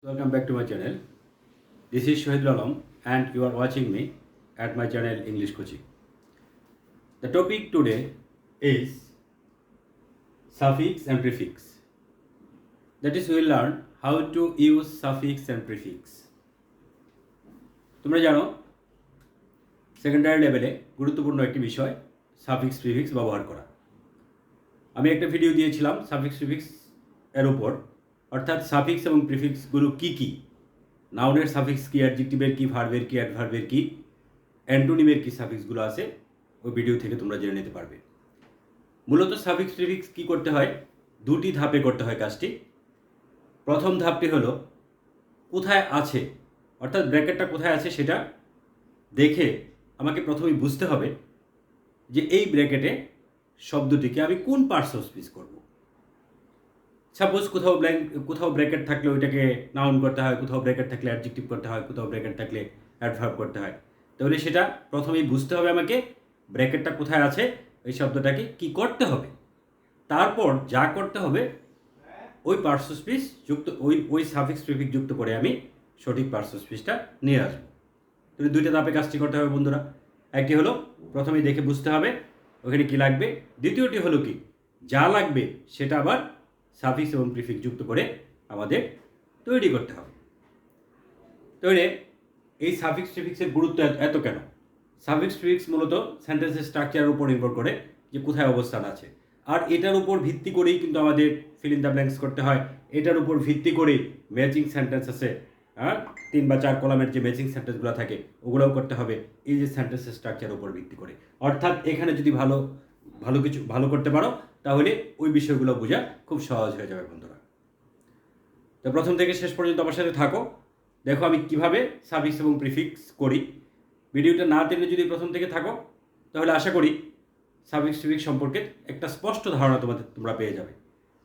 Welcome back to my channel. This is Shahidul Alam and you are watching me at my channel English Coaching. The topic today is suffix and prefix. That is, we will learn how to use suffix and prefix. তোমরা জানো secondary লেভেলে গুরুত্বপূর্ণ একটি বিষয় suffix prefix ব্যবহার করা। আমি একটা ভিডিও দিয়েছিলাম সাফিক্স প্রিফিক্স এর উপর, অর্থাৎ সাফিক্স এবং প্রিফিক্সগুলো কী কী, নাউনের সাফিক্স কী, অ্যাডজেক্টিভের কী, ভার্বের কী, অ্যাডভার্বের কী, অ্যান্টোনিমের কী সাফিক্সগুলো আছে, ওই ভিডিও থেকে তোমরা জেনে নিতে পারবে। মূলত সাফিক্স প্রিফিক্স কী করতে হয়, দুটি ধাপে করতে হয় কাজটি। প্রথম ধাপটি হলো কোথায় আছে, অর্থাৎ ব্র্যাকেটটা কোথায় আছে সেটা দেখে আমাকে প্রথমেই বুঝতে হবে যে এই ব্র্যাকেটে শব্দটিকে আমি কোন পার্টস অফ স্পিচ করব। সাপোজ কোথাও ব্র্যাকেট থাকলে ওইটাকে নাউন করতে হয়, কোথাও ব্র্যাকেট থাকলে অ্যাডজেক্টিভ করতে হয়, কোথাও ব্র্যাকেট থাকলে অ্যাডভার্ব করতে হয়। তাহলে সেটা প্রথমেই বুঝতে হবে আমাকে ব্র্যাকেটটা কোথায় আছে, এই শব্দটাকে কি করতে হবে। তারপর যা করতে হবে ওই পার্টস অফ স্পিচ যুক্ত, ওই সাফিক্স প্রিফিক্স যুক্ত করে আমি সঠিক পার্টস অফ স্পিচটা নিয়ে আসবো। তাহলে দুইটা ধাপে কাজটি করতে হবে বন্ধুরা। একটি হলো প্রথমেই দেখে বুঝতে হবে ওখানে কি লাগবে, দ্বিতীয়টি হলো কি যা লাগবে সেটা আবার সাফিক্স এবং প্রিফিক্স যুক্ত করে আমাদের তৈরি করতে হবে। তাহলে এই সাফিক্স প্রিফিক্সের গুরুত্ব এত কেন? সাফিক্স প্রিফিক্স মূলত সেন্টেন্সের স্ট্রাকচারের উপর নির্ভর করে যে কোথায় অবস্থান আছে, আর এটার উপর ভিত্তি করেই কিন্তু আমাদের ফিল ইন দ্য ব্ল্যাঙ্কস করতে হয়। এটার উপর ভিত্তি করেই ম্যাচিং সেন্টেন্স আছে, 3 বা 4 কলামের যে ম্যাচিং সেন্টেন্সগুলো থাকে ওগুলোও করতে হবে এই যে সেন্টেন্সের স্ট্রাকচারের উপর ভিত্তি করে। অর্থাৎ এখানে যদি কিছু ভালো করতে পারো তাহলে ওই বিষয়গুলো বোঝা খুব সহজ হয়ে যাবে বন্ধুরা। তো প্রথম থেকে শেষ পর্যন্ত আমার সাথে থাকো, দেখো আমি কিভাবে সাফিক্স এবং প্রিফিক্স করি। ভিডিওটা না টেনে যদি প্রথম থেকে থাকো তাহলে আশা করি সাফিক্স প্রিফিক্স সম্পর্কে একটা স্পষ্ট ধারণা তোমরা পেয়ে যাবে,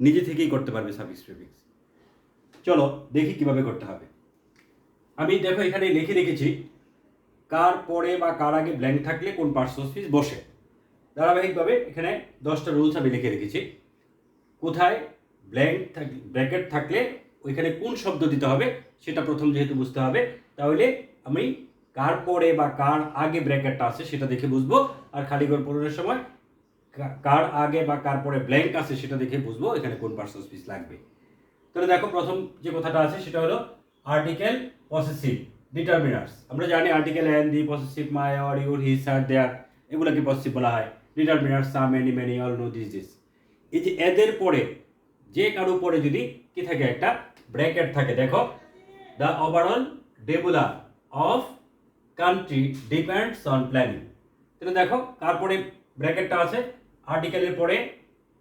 নিজে থেকেই করতে পারবে সাফিক্স প্রিফিক্স। চলো দেখি কিভাবে করতে হবে। আমি দেখো এখানে লিখে রেখেছি কার পরে বা কার আগে ব্ল্যাঙ্ক থাকলে কোন পার্টস অফ স্পিচ বসে। ধারাবাহিকভাবে এখানে 10টা রুলস আমি লিখে রেখেছি। কোথায় ব্র্যাকেট থাকলে ওইখানে কোন শব্দ দিতে হবে সেটা প্রথম যেহেতু বুঝতে হবে, তাহলে আমি কার পরে বা কার আগে ব্র্যাকেটটা আছে সেটা দেখে বুঝবো, আর খালি ঘর পূরণের সময় কার আগে বা কার পরে ব্ল্যাঙ্ক আছে সেটা দেখে বুঝবো এখানে কোন পার্টস অফ স্পিচ লাগবে। তাহলে দেখো প্রথম যে কথাটা আছে সেটা হলো আর্টিকেল পসেসিভ ডিটারমিনার্স। আমরা জানি article an, the, possessive my, our, your, his, her, their, এগুলোকে পসেসিভ বলা হয়। Determiners some, many, many, all, no, this. এই যে এদের পরে যে কারো পরে যদি কি থাকে, একটা ব্র্যাকেট থাকে, দেখো the overall develop of country depends on planning. তাহলে দেখো কার পরে ব্র্যাকেটটা আছে, আর্টিকেলের পরে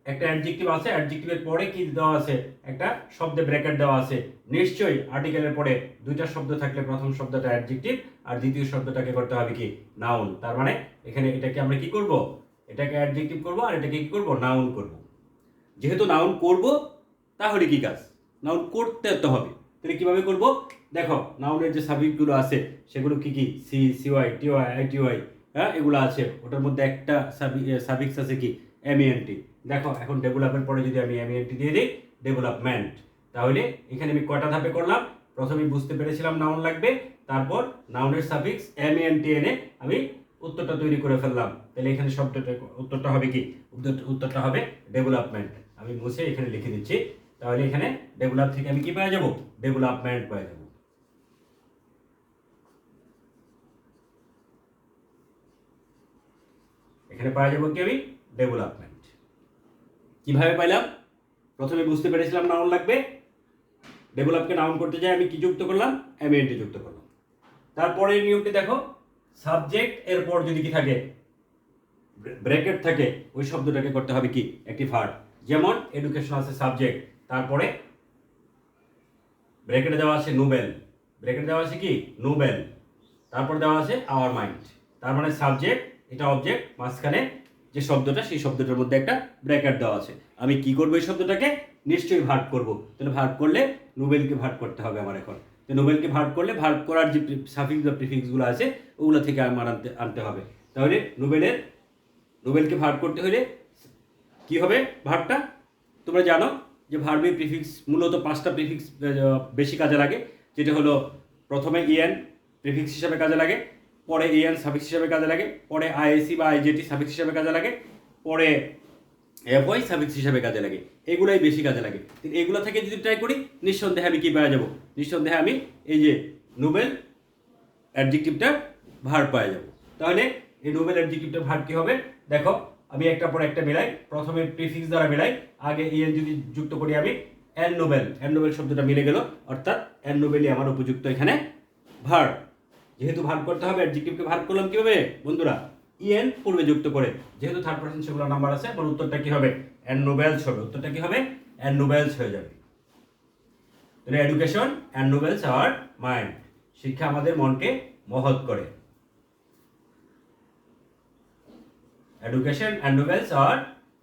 একটা অ্যাডজেক্টিভ আছে, অ্যাডজেক্টিভের পরে কি দেওয়া আছে, একটা শব্দে ব্র্যাকেট দেওয়া আছে। নিশ্চয়ই আর্টিকেলের পরে দুইটা শব্দ থাকলে প্রথম শব্দটা অ্যাডজেক্টিভ আর দ্বিতীয় শব্দটাকে করতে হবে কি নাউন। তার মানে এখানে এটাকে আমরা কি করব, এটাকে অ্যাডজেক্টিভ করব আর এটাকে কি করব, নাউন করব। যেহেতু নাউন করব তাহলে কি কাজ, নাউন করতে তো হবে। তাহলে কিভাবে করব, দেখো নাউনের যে সাফিক্সগুলো আছে সেগুলো কি কি, সি, সিওয়াই, টিওয়াই, আইটিওয়াই, এগুলো আছে। ওটার মধ্যে একটা সাফিক্স আছে কি এমইএনটি। দেখো এখন ডেভেলপের পরে যদি আমি এমইএনটি দিয়ে দিই ডেভেলপমেন্ট, তাহলে এখানে আমি কয়টা ধাপে করলাম, প্রথমেই বুঝতে পেরেছিলাম নাউন লাগবে, তারপর নাউনের সাফিক্স এমইএনটি এনে আমি উত্তরটা তৈরি করে ফেললাম। তাহলে এখানে শব্দটা উত্তরটা হবে কি, উত্তরটা হবে ডেভেলপমেন্ট। আমি মুছে এখানে লিখে দিচ্ছি, তাহলে এখানে ডেভেলপ থেকে আমি কি পেয়ে যাব, ডেভেলপমেন্ট পেয়ে যাব। এখানে পাওয়া যাবো কি আমি ডেভেলপমেন্ট। কিভাবে পাইলাম, প্রথমে বুঝতে পেরেছিলাম নাউন লাগবে, ডেভেলপকে নাউন করতে যাই আমি কি যুক্ত করলাম, এমএনটি যুক্ত করলাম। তারপরে নিয়মটি দেখো, সাবজেক্ট এর পর যদি কি থাকে ব্র্যাকেট থাকে ওই শব্দটাকে করতে হবে কি একটি ভার্ব। যেমন এডুকেশন আছে সাবজেক্ট, তারপরে ব্র্যাকেটে দেওয়া আছে নোবেল, ব্র্যাকেটে দেওয়া আছে কি নোবেল, তারপর দেওয়া আছে আওয়ার মাইন্ড। তার মানে সাবজেক্ট, এটা অবজেক্ট, মাঝখানে যে শব্দটা সেই শব্দটার মধ্যে একটা ব্র্যাকেট দেওয়া আছে। আমি কি করবো এই শব্দটাকে, নিশ্চয়ই ভার্ব করব। তাহলে ভার্ব করলে নোবেলকে ভার্ব করতে হবে আমার এখন। তো নোবেলকে ভার্ব করলে ভার্ব করার যে সাফিক্স বা প্রিফিক্সগুলো আছে ওগুলো থেকে আমার আনতে হবে। তাহলে নোবেলকে ভার্ব করতে হলে কি হবে, ভার্বটা তোমরা জানো যে ভার্বের প্রিফিক্স মূলত 5টা প্রিফিক্স বেশি কাজে লাগে, যেটা হলো প্রথমে ইএন প্রিফিক্স হিসাবে কাজে লাগে, পরে ইএন সাফিক্স হিসাবে কাজে লাগে, পরে আইএসি বা আইজেটি সাফিক্স হিসাবে কাজে লাগে, পরে এফওয়াই সাফিক্স হিসাবে কাজে লাগে। এগুলাই বেশি কাজে লাগে। এগুলো থেকে যদি ট্রাই করি নিঃসন্দেহে আমি কি পাওয়া যাব? নিঃসন্দেহে আমি এই যে নোবেল অ্যাডজেক্টিভটা ভার্ব পাওয়া যাব। তাহলে এই নোবেল অ্যাডজেক্টিভটা ভার্ব কি হবে? দেখো আমি একটা পর একটা মিলাই, প্রথমে প্রিফিক্স দ্বারা মিলাই, আগে ইএন যদি যুক্ত করি আমি অ্যান নোবেল শব্দটা মিলে গেল, অর্থাৎ অ্যান নোবেলই আমার উপযুক্ত এখানে ভার্ব। যেহেতু ভার্ব করতে হবে, অ্যাডজেক্টিভকে ভার্ব করলাম কিভাবে বন্ধুরা? ইএন পূর্বে যুক্ত করে, যেহেতু থার্ড পারসন সিঙ্গুলার নাম্বার আছে, আমার উত্তরটা কি হবে? অ্যান নোবেলস হবে। উত্তরটা কি হবে? অ্যান নোবেলস হয়ে যাবে। তাহলে education and novels our mind, শিক্ষা আমাদের মনকে মহৎ করে। Education and novels our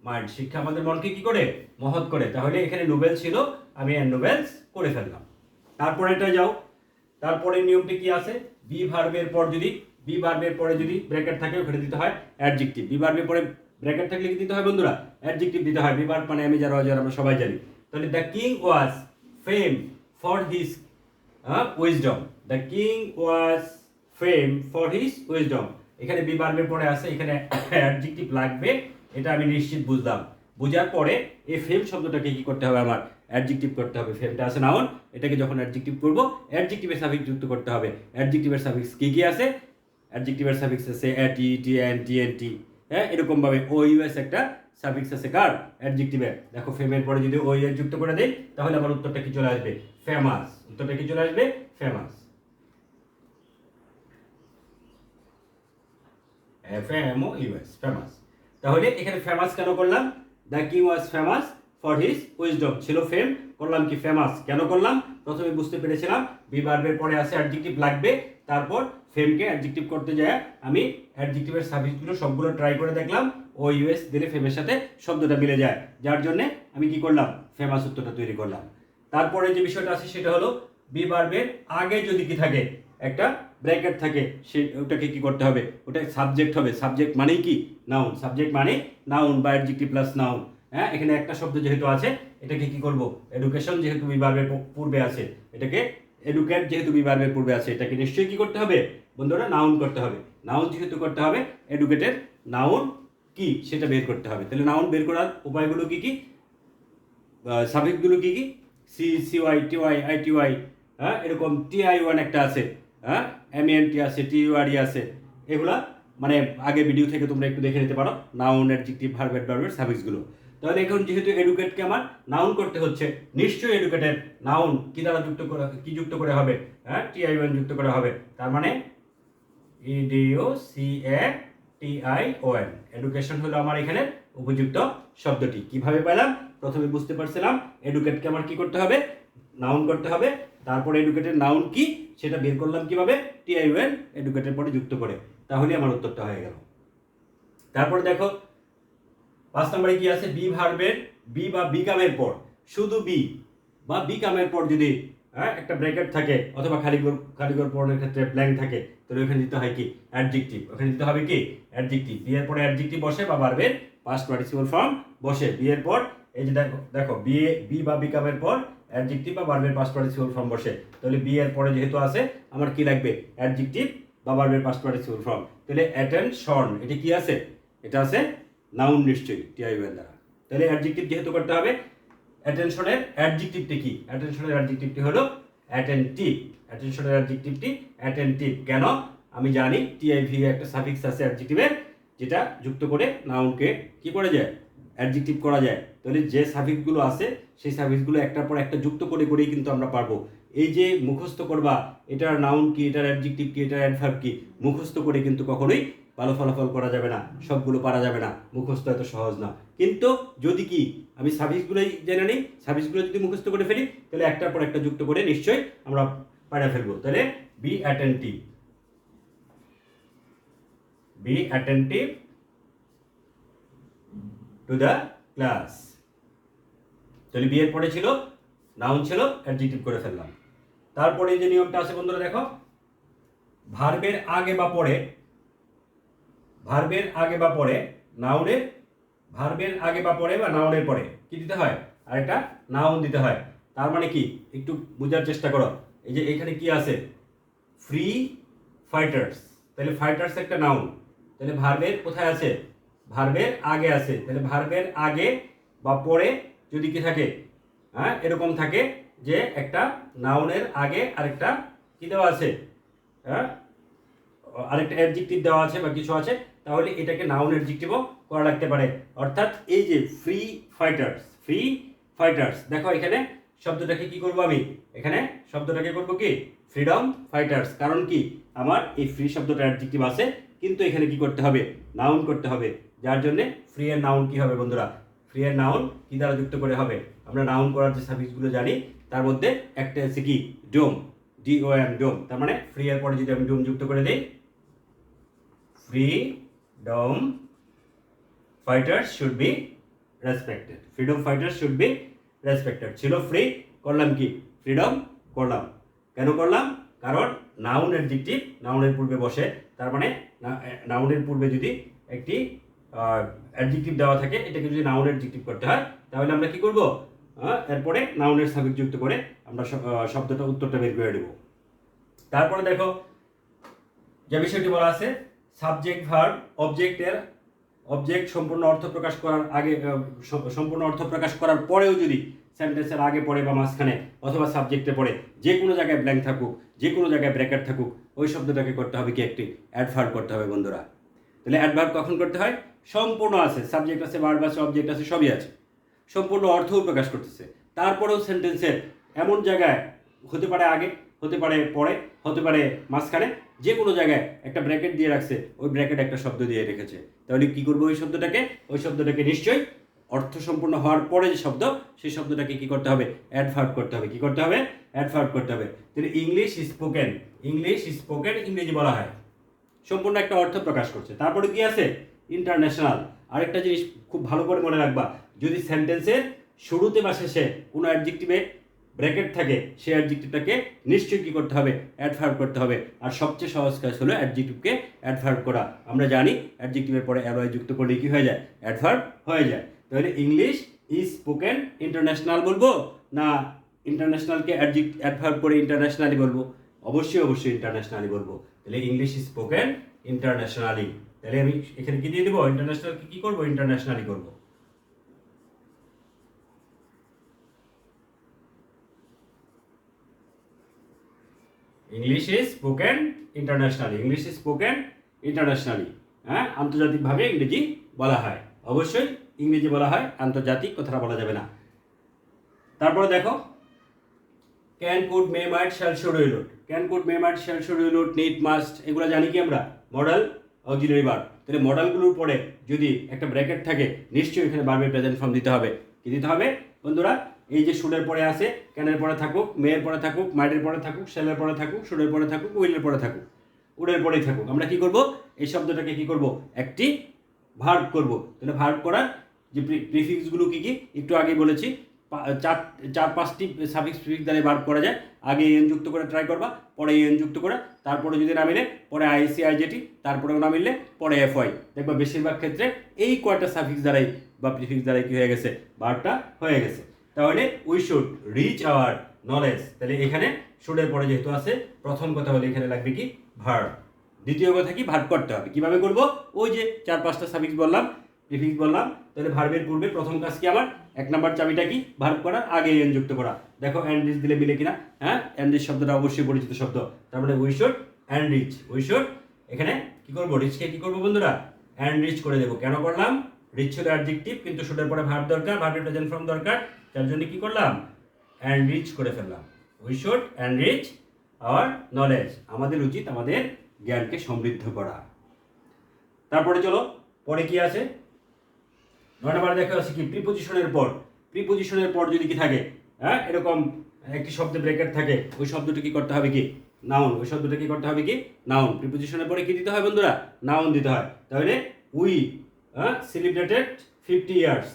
mind, শিক্ষা আমাদের মনকে কি করে? মহৎ করে। তাহলে এখানে নোবেল ছিল, আমি অ্যান্ড নোবেলস করে ফেললাম। তারপরে এটা যাও, তারপরে নিয়মটি কি আছে? বি ভার্বের পরে যদি ব্র্যাকেট থাকে ওখানে দিতে হয় অ্যাডজেক্টিভ। বি ভার্বের পরে ব্র্যাকেট থাকলে কি দিতে হয় বন্ধুরা? অ্যাডজেক্টিভ দিতে হয়। বি ভার্ব মানে আমি যারা আমরা সবাই জানি। তাহলে the king was fame for his wisdom. The king was fame for his wisdom. এখানে বি ভার্বের পরে আছে, এখানে অ্যাডজেক্টিভ লাগবে, এটা আমি নিশ্চিত বুঝলাম। বুঝার পরে এই ফেম শব্দটাকে কি করতে হবে? আমার অ্যাডজেক্টিভ করতে হবে। ফেমটা আছে নাউন, এটাকে যখন অ্যাডজেক্টিভ করব অ্যাডজেক্টিভের সাফিক্স যুক্ত করতে হবে। অ্যাডজেক্টিভের সাফিক্স কি আছে? অ্যাডজেক্টিভের সাফিক্স আছে টি, টিএন, টিএনটি, হ্যাঁ এরকম ভাবে ও ইউএস একটা সাফিক্স আছে কার? অ্যাডজেক্টিভের। দেখো ফেমের পরে যদি ও ইউএস যুক্ত করে দেই তাহলে আমার উত্তরটা কি চলে আসবে? ফেমাস। উত্তরটা কি চলে আসবে? ফেমাস। FAMOUS, famous. তাহলে এখানে ফেমাস কেন করলাম? The king was famous for his wisdom, ছিল ফেম, করলাম কি? ফেমাস। কেন করলাম? প্রথমে বুঝতে পেরেছিলাম বি ভার্বের পরে আছে অ্যাডজেক্টিভ লাগবে, তারপর ফেমকে অ্যাডজেক্টিভ করতে যায় আমি অ্যাডজেক্টিভের সাফিক্সগুলো সবগুলো ট্রাই করে দেখলাম, ও ইউএস দিলে ফেমের সাথে শব্দটা মিলে যায়, যার জন্য আমি কি করলাম? ফেমাস উত্তরটা তৈরি করলাম। তারপরে যে বিষয়টা আছে সেটা হলো বি ভার্বের আগে যদি কি থাকে? একটা ব্র্যাকেট থাকে, সে ওটাকে কি করতে হবে? ওটা সাবজেক্ট হবে। সাবজেক্ট মানেই কি? নাউন। সাবজেক্ট মানে নাউন বা অ্যাডজেক্টিভ প্লাস নাউন। হ্যাঁ, এখানে একটা শব্দ যেহেতু আছে এটাকে কি করব? এডুকেশন যেহেতু বি ভার্বের পূর্বে আছে, এটাকে এডুকেট যেহেতু বি ভার্বের পূর্বে আছে, এটাকে নিশ্চয়ই কি করতে হবে বন্ধুরা? নাউন করতে হবে। নাউন যেহেতু করতে হবে, এডুকেটের নাউন কি সেটা বের করতে হবে। তাহলে নাউন বের করার উপায়গুলো কি কি? সাবজেক্টগুলো কি কি? সি, সিওয়াই, টিওয়াই, আইটিওয়াই, হ্যাঁ এরকম টিআই1 একটা আছে, হ্যাঁ এমএনটি আছে, টিইউআরই আছে। এগুলা মানে আগে ভিডিও থেকে তোমরা একটু দেখে নিতে পারো, নাউন, অ্যাডজেক্টিভ, ভার্ব, অ্যাডভার্বের সাফিক্সগুলো। তাহলে এখন যেহেতু এডুকেটকে আমার নাউন করতে হচ্ছে, নিশ্চয়ই এডুকেটের নাউন কি দ্বারা যুক্ত করে হবে? হ্যাঁ টিআই1 যুক্ত করা হবে। তার মানে EDUCATION, এডুকেশন হলো আমার এখানে উপযুক্ত শব্দটি। কিভাবে পেলাম? প্রথমে বুঝতে পারছিলাম এডুকেটকে আমার কি করতে হবে? নাউন করতে হবে। তারপরে এডুকেটের নাউন কি সেটা বের করলাম কিভাবে? টিআইওএন এডুকেটের পরে যুক্ত করে। তাহলে আমার উত্তরটা হয়ে গেল। তারপরে দেখো 5 নম্বরে কি আছে? বি ভার্বের বি বা বিকামের পর, শুধু বি বা বিকামের পর যদি একটা ব্র্যাকেট থাকে অথবা খালিঘর পূরণের ক্ষেত্রে ব্ল্যাঙ্ক থাকে, তাহলে ওখানে দিতে হয় কি? অ্যাডজেক্টিভ। ওখানে দিতে হবে কি? অ্যাডজেক্টিভ। বি এর পরে অ্যাডজেক্টিভ বসে বা ভার্বের পাস্ট পার্টিসিপল ফর্ম বসে। বি এর পর এই যে দেখো বি বা বিকামের পর অ্যাডজেক্টিভ বা ভার্বের পাস্ট পার্টিসিপল ফর্ম বসে। তাহলে বি এর পরে যেহেতু আছে আমার কি লাগবে? অ্যাডজেক্টিভ বা ভার্বের পাস্ট পার্টিসিপল ফর্ম। তাহলে অ্যাটেনশন, এটা কি আছে? এটা আছে নাউন নিশ্চয়ই টিআইওএন দ্বারা। তাহলে অ্যাডজেক্টিভ যেহেতু করতে হবে, অ্যাটেনশনের অ্যাডজেক্টিভটি কি? অ্যাটেনশনের অ্যাডজেক্টিভটি হলো অ্যাটেন্টিভ। অ্যাটেনশনের অ্যাডজেক্টিভটি অ্যাটেন্টিভ। কেন? আমি জানি টিআইভি একটা সাফিক্স আছে অ্যাডজেক্টিভের, যেটা যুক্ত করে নাউনকে কি করা যায়? অ্যাডজেক্টিভ করা যায়। তাহলে যে সাফিক্সগুলো আছে সেই সাফিক্সগুলো একটার পর একটা যুক্ত করেই কিন্তু আমরা পারবো। এই যে মুখস্থ করবা এটার নাউন কি, এটার অ্যাডজেক্টিভ কি, এটার অ্যাডভার্ব কি, মুখস্থ করে কিন্তু কখনোই ভালো ফলাফল করা যাবে না, সবগুলো পারা যাবে না। মুখস্থ এত সহজ না। কিন্তু যদি কি আমি সাফিক্সগুলোই জেনে নিই, সাফিক্সগুলো যদি মুখস্থ করে ফেলি, তাহলে একটার পর একটা যুক্ত করে নিশ্চয়ই আমরা পারা ফেলবো। তাহলে be attentive, be attentive to the class. তাহলে বি এর পরে ছিল নাউন, ছিল অ্যাডজেক্টিভ করে ফেললাম। তারপরে যে নিয়মটা আছে বন্ধুরা দেখো, ভার্বের আগে বা পরে নাউনের, ভার্বের আগে বা পরে বা নাউনের পরে কি দিতে হয়? আর একটা নাউন দিতে হয়। তার মানে কি একটু বোঝার চেষ্টা করো। এই যে এখানে কি আছে, ফ্রি ফাইটার্স, তাহলে ফাইটার্স একটা নাউন, তাহলে ভার্বের কোথায় আছে, ভার্বের আগে আছে, তাহলে ভার্বের আগে বা পরে যদি কি থাকে, হ্যাঁ এরকম থাকে যে একটা নাউনের আগে আরেকটা কি দেওয়া আছে, হ্যাঁ আরেকটা অ্যাডজেক্টিভ দেওয়া আছে বা কিছু আছে, তাহলে এটাকে নাউন অ্যাডজেক্টিভও করা লাগতে পারে। অর্থাৎ এই যে ফ্রি ফাইটার্স, দেখো এখানে শব্দটাকে কি করব আমি, এখানে শব্দটাকে করব কি ফ্রিডম ফাইটার্স। কারণ কি আমার এই ফ্রি শব্দটা অ্যাডজেক্টিভ আছে, কিন্তু এখানে কি করতে হবে, নাউন করতে হবে। যার জন্য ফ্রি এর নাউন কি হবে বন্ধুরা, ফ্রি এর নাউন কি দ্বারা যুক্ত করে হবে, আমরা নাউন করার যে সাফিক্সগুলো জানি তার মধ্যে একটা আছে কি ডোম, DOM ডোম। তার মানে ফ্রি এর পরে যদি আমি ডোম যুক্ত করে দেই, freedom fighters should be respected, freedom fighters should be respected। ছিল ফ্রি, করলাম কি ফ্রিডম করলাম। কেন করলাম, কারণ নাউন অ্যাডজেক্টিভ নাউনের পূর্বে বসে, তার মানে নাউনের পূর্বে যদি একটি অ্যাডজেক্টিভ দেওয়া থাকে, এটাকে যদি নাউন অ্যাডজেক্টিভ করতে হয় তাহলে আমরা কি করব, এরপরে নাউনের সাবজেক্ট যুক্ত করে আমরা শব্দটা উত্তরটা বের করে দেব। তারপরে দেখো যে বিষয়টি বলা আছে, সাবজেক্ট ভার্ব অবজেক্টের অবজেক্ট সম্পূর্ণ অর্থ প্রকাশ করার আগে, সম্পূর্ণ অর্থ প্রকাশ করার পরেও যদি সেন্টেন্সের আগে পড়ে বা মাঝখানে অথবা সাবজেক্টে পড়ে যে কোনো জায়গায় ব্ল্যাঙ্ক থাকুক, যে কোনো জায়গায় ব্র্যাকেট থাকুক, ওই শব্দটাকে করতে হবে কি একটি অ্যাডভার্ব করতে হবে বন্ধুরা। তাহলে অ্যাডভার্ব কখন করতে হয়, সম্পূর্ণ আছে, সাবজেক্ট আছে, ভার্ব আছে, অবজেক্ট আছে, সবই আছে, সম্পূর্ণ অর্থও প্রকাশ করতেছে। তারপরেও সেন্টেন্সের এমন জায়গায় হতে পারে আগে, হতে পারে পরে, হতে পারে মাঝখানে, যে কোনো জায়গায় একটা ব্র্যাকেট দিয়ে রাখছে, ওই ব্র্যাকেট একটা শব্দ দিয়ে রেখেছে, তাহলে কি করবো ওই শব্দটাকে নিশ্চয়ই অর্থ সম্পূর্ণ হওয়ার পরে যে শব্দ, সেই শব্দটাকে কি করতে হবে, অ্যাডভার্ব করতে হবে। কি করতে হবে, অ্যাডভার্ব করতে হবে। তাহলে ইংলিশ স্পোকেন, ইংরেজি বলা হয়, সম্পূর্ণ একটা অর্থ প্রকাশ করছে। তারপরে কি আছে, ইন্টারন্যাশনাল। আরেকটা জিনিস খুব ভালো করে মনে রাখবা, যদি সেন্টেন্সের শুরুতে বা শেষে কোনো অ্যাডজেক্টিভে ব্র্যাকেট থাকে, সেই অ্যাডজেক্টিভটাকে নিশ্চয়ই কী করতে হবে, অ্যাডভার্ব করতে হবে। আর সবচেয়ে সহজ কাজ হলো অ্যাডজেক্টিভকে অ্যাডভার্ব করা। আমরা জানি অ্যাডজেক্টিভের পরে অ্যালয় যুক্ত করলে কি হয়ে যায়, অ্যাডভার্ব হয়ে যায়। তাহলে ইংলিশ ইজ স্পোকেন ইন্টারন্যাশনাল বলবো না ইন্টারন্যাশনালকে অ্যাডভার্ব করে ইন্টারন্যাশনালি বলবো, অবশ্যই ইন্টারন্যাশনালি বলবো। তাহলে ইংলিশ ইজ স্পোকেন ইন্টারন্যাশনালি, তাহলে আমি এখানে কি দিয়ে দেবো, ইন্টারন্যাশনালকে কি করবো, ইন্টারন্যাশনালি করবো। ইংলিশ ইজ স্পোকেন ইন্টারন্যাশনালি, হ্যাঁ আন্তর্জাতিকভাবে ইংরেজি বলা হয়। অবশ্যই ইংরেজি বলা হয়, আন্তর্জাতিক কথাটা বলা যাবে না। তারপরে দেখো can, could, may, might, shall, should, will, would. Can, could, may, might, shall, should, will, would, need, must, এগুলো জানি কি আমরা, মডেল, অক্সিলারি ভার্ব। তাহলে মডেলগুলোর পরে যদি একটা ব্র্যাকেট থাকে, নিশ্চয়ই এখানে ভার্বের প্রেজেন্ট ফর্ম দিতে হবে। কি দিতে হবে বন্ধুরা, এই যে শুডের পরে আছে, ক্যানের পরে থাকুক, মেয়ের পরে থাকুক, মাইটের পরে থাকুক, শ্যালের পরে থাকুক, শুডের পরে থাকুক, উইলের পরে থাকুক, উডের পরেই থাকুক, আমরা কি করব, এই শব্দটাকে কি করব, একটি ভার্ব করব। তাহলে ভার্ব করার যে প্রিফিক্সগুলো কি কি একটু আগে বলেছি, চার পাঁচটি সাফিক্স প্রিফিক্স দ্বারা ভার্ব করা যায়। আগে এন যুক্ত করে ট্রাই করবা, পরে এন যুক্ত করে, তারপরে যদি না মিলে পরে আইসি আইজেটি, তারপরেও না মিললে পরে এফওয়াই। দেখবা বেশিরভাগ ক্ষেত্রে এই কয়টা সাফিক্স দ্বারাই বা প্রিফিক্স দ্বারাই কি হয়ে গেছে, ভার্বটা হয়ে গেছে। তাহলে we should rich hour knowledge, তাহলে এখানে শুডের পরে যেহেতু আছে, প্রথম কথা হলে এখানে লাগবে কি ভার্ব, দ্বিতীয় কথা কি ভার্ব করতে হবে। কিভাবে করব, ওই যে চার পাঁচটা সাফিক্স বললাম, প্রিফিক্স বললাম। তাহলে ভার্বের পূর্বে প্রথম কাজ কি আমার, এক নাম্বার চাবিটা কি, ভার্ব করার আগে এন যুক্ত করা। দেখো এনরিচ দিলে মিলে কিনা, হ্যাঁ এনরিচ শব্দটা অবশ্যই পরিচিত শব্দ। তার মানে উই শুড এনরিচ, এখানে কি করবো, রিচকে কি করবো বন্ধুরা, এনরিচ করে দেবো। কেন করলাম, রিচ ছিল অ্যাডজেক্টিভ, কিন্তু শুডের পরে ভার্ব দরকার, ভার্বের প্রেজেন্ট ফর্ম দরকার, তার জন্য কি করলাম, এনরিচ করে ফেললাম। We should enrich hour knowledge, আমাদের উচিত আমাদের জ্ঞানকে সমৃদ্ধ করা। তারপরে চলো পরে কি আছে, 9 নম্বরে দেখা আছে কি, প্রিপোজিশনের পর যদি কি থাকে, হ্যাঁ এরকম একটি শব্দে ব্র্যাকেট থাকে, ওই শব্দটা কি করতে হবে কি নাউন, নাউন। প্রিপোজিশনের পরে কি দিতে হয় বন্ধুরা, নাউন দিতে হয়। তাহলে উই সেলিব্রেটেড 50 ইয়ার্স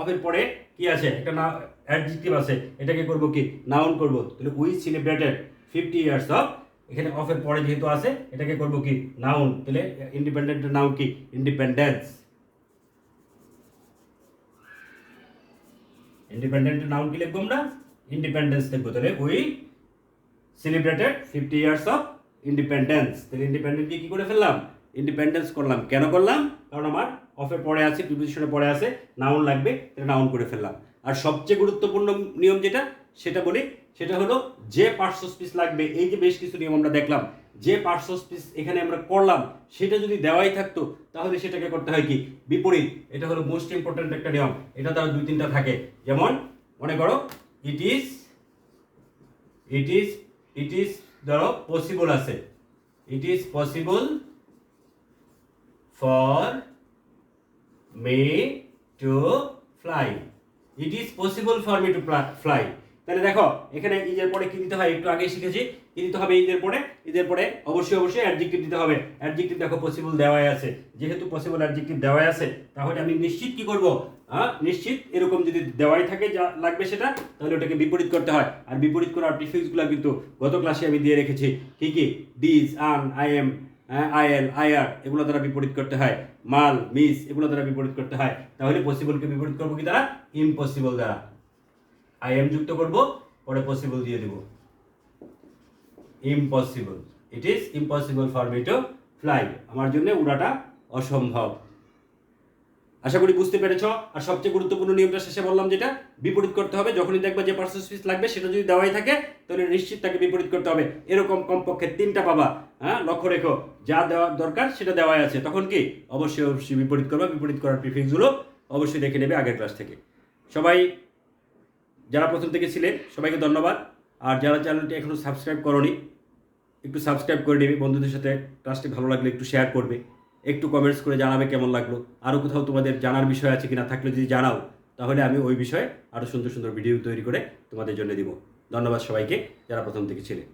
অফের পরে কি আছে, একটা অ্যাডজেক্টিভ আছে, এটাকে করব কি নাউন করব। তাহলে উই সেলিব্রেটেড 50 ইয়ার্স অফ, এখানে অফের পরে যেহেতু আছে, এটাকে করব কি নাউন। তাহলে ইন্ডিপেন্ডেন্ট নাউন কি, ইন্ডিপেন্ডেন্স। ইন্ডিপেন্ডেন্ট নাউন কি লিখবো আমরা? ইন্ডিপেন্ডেন্স লিখবো। তাহলে we celebrated 50 years of independence. তাহলে ইন্ডিপেন্ডেন্ট কি করে ফেললাম? ইন্ডিপেন্ডেন্স করলাম। কেন করলাম? কারণ আমার অফে পড়ে আছে, প্রিপোজিশনে পড়ে আছে, নাউন লাগবে, তাহলে নাউন করে ফেললাম। আর সবচেয়ে গুরুত্বপূর্ণ নিয়ম যেটা, সেটা বলি, সেটা হলো যে পার্টস অফ স্পিচ লাগবে। এই যে বেশ কিছু নিয়ম আমরা দেখলাম, যে পার্টস অফ স্পিচ এখানে আমরা করলাম সেটা যদি দেওয়াই থাকতো তাহলে সেটাকে করতে হয় কি? বিপরীত। এটা হলো মোস্ট ইম্পর্টেন্ট একটা নিয়ম। এটা তার 2-3টা থাকে। যেমন মনে করো ইট ইজ ধরো পসিবল আছে, it is possible for May to fly, it is possible for me to fly. তাহলে দেখো এখানে ইজের পরে কি দিতে হয়? একটু আগে শিখেছি কি দিতে হবে। ইজের পরে অবশ্যই অ্যাডজেক্টিভ দিতে হবে। অ্যাডজেক্টিভ দেখো পসিবল দেওয়াই আছে, যেহেতু পসিবল অ্যাডজেক্টিভ দেওয়াই আছে তাহলে আমি নিশ্চিত কি করব? নিশ্চিত এরকম যদি দেওয়াই থাকে যা লাগবে সেটা, তাহলে ওটাকে বিপরীত করতে হয়। আর বিপরীত করার প্রিফিক্সগুলো কিন্তু গত ক্লাসে আমি দিয়ে রেখেছি। কি কি? ডিজ, আন, আই এম, আইএল, আইআর এগুলো দ্বারা বিপরীত করতে হয়। মাল, মিস এগুলো দ্বারা বিপরীত করতে হয়। তাহলে পসিবলকে বিপরীত করবো কি দ্বারা? ইম্পসিবল দ্বারা। আই এম যুক্ত করব, পরে পসিবল দিয়ে দিব। Impossible, it is impossible for me to fly, আমার জন্য উড়াটা অসম্ভব। আশা করি বুঝতে পেরেছ। আর সবচেয়ে গুরুত্বপূর্ণ নিয়মটা শেষে বললাম, যেটা বিপরীত করতে হবে। যখনই দেখবা যে পার্টস অফ স্পিচ লাগবে সেটা যদি দেওয়াই থাকে তাহলে নিশ্চিত তাকে বিপরীত করতে হবে। এরকম কমপক্ষে 3টা পাবা। লক্ষ্য রেখো, যা দেওয়া দরকার সেটা দেওয়াই আছে, তখন কি অবশ্যই বিপরীত করবা। বিপরীত করার প্রিফিক্সগুলো অবশ্যই দেখে নেবে আগের ক্লাস থেকে। সবাই যারা প্রথম থেকে ছিলেন সবাইকে ধন্যবাদ। আর যারা চ্যানেলটি এখনো সাবস্ক্রাইব করোনি একটু সাবস্ক্রাইব করে নেবে। বন্ধুদের সাথে ক্লাসটি ভালো লাগলে একটু শেয়ার করবে, একটু কমেন্টস করে জানাবে কেমন লাগলো। আরও কোথাও তোমাদের জানার বিষয় আছে কিনা, থাকলে যদি জানাও তাহলে আমি ওই বিষয়ে আরও সুন্দর সুন্দর ভিডিও তৈরি করে তোমাদের জন্য দিব। ধন্যবাদ সবাইকে যারা প্রথম থেকে ছিলেন।